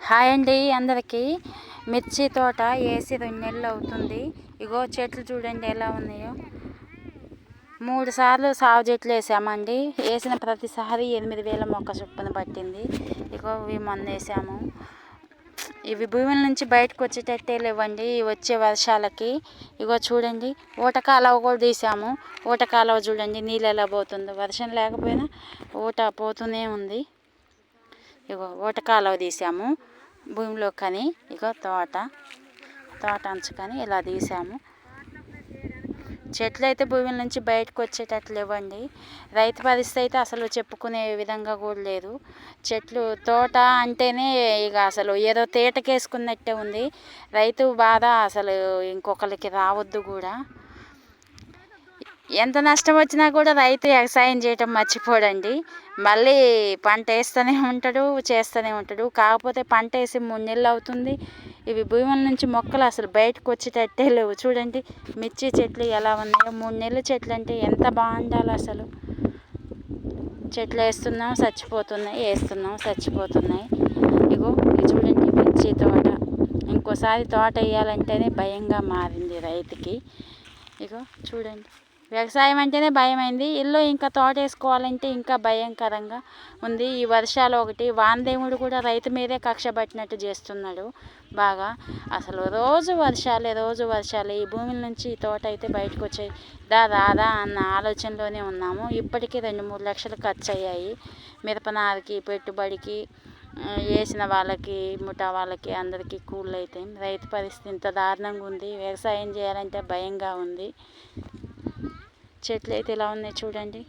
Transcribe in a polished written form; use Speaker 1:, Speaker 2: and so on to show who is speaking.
Speaker 1: Hi అండి అందరికీ. మిర్చి తోట వేసి 2 నెలలు అవుతుంది. ఇగో చెట్లు చూడండి ఎలా ఉన్నాయో. 3 సార్లు సాగు చెట్లు వేసామండి. వేసిన ప్రతిసారి 8,000 మొక్క చొప్పున పట్టింది. ఇగో ఇవి మొన్న వేసాము. ఇవి భూముల నుంచి బయటకు వచ్చేటట్టే లేవండి వచ్చే వర్షాలకి. ఇగో చూడండి ఊట కాలువ కూడా తీసాము. ఊట కాలువ చూడండి నీళ్ళు ఎలా పోతుందో. వర్షం లేకపోయినా ఊట పోతూనే ఉంది. ఇగో ఊట కాలువ తీసాము భూమిలో కానీ. ఇగో తోట అంచుకొని ఇలా తీసాము. చెట్లు అయితే భూముల నుంచి బయటకు వచ్చేటట్లు లేవండి. రైతు పరిస్థితి అయితే అసలు చెప్పుకునే విధంగా కూడా లేదు. చెట్లు తోట అంటేనే ఇక అసలు ఏదో తేటకేసుకున్నట్టే ఉంది. రైతు బాధ అసలు ఇంకొకరికి రావద్దు కూడా. ఎంత నష్టం వచ్చినా కూడా రైతు వ్యవసాయం చేయటం మర్చిపోడండి. మళ్ళీ పంట వేస్తూనే ఉంటాడు, చేస్తూనే ఉంటాడు. కాకపోతే పంట వేసి 3 నెలలు అవుతుంది. ఇవి భూముల నుంచి మొక్కలు అసలు బయటకు వచ్చేటట్టే లేవు. చూడండి మిర్చి చెట్లు ఎలా ఉన్నాయో. 3 నెలల చెట్లు అంటే ఎంత బాగుండాలి అసలు. చెట్లు వేస్తున్నాం చచ్చిపోతున్నాయి, వేస్తున్నాం చచ్చిపోతున్నాయి. ఇగో ఇది చూడండి మిర్చి తోట. ఇంకోసారి తోట వేయాలంటేనే భయంగా మారింది రైతుకి. ఇగో చూడండి వ్యవసాయం అంటేనే భయమైంది. ఇల్లు ఇంకా తోట వేసుకోవాలంటే ఇంకా భయంకరంగా ఉంది. ఈ వర్షాలు ఒకటి, వానదేవుడు కూడా రైతు మీదే కక్ష పట్టినట్టు చేస్తున్నాడు బాగా. అసలు రోజు వర్షాలే. ఈ భూముల నుంచి ఈ తోట అయితే బయటకు వచ్చాయి రాదా అన్న ఆలోచనలోనే ఉన్నాము. ఇప్పటికీ 2-3 లక్షలు ఖర్చు అయ్యాయి మిరపనారకి, పెట్టుబడికి. వేసిన వాళ్ళకి, ముఠా వాళ్ళకి అందరికీ కూళ్ళు అయితే. రైతు పరిస్థితి ఇంత దారుణంగా ఉంది. వ్యవసాయం చేయాలంటే భయంగా ఉంది. చెట్లు అయితే ఇలా ఉన్నాయి చూడండి.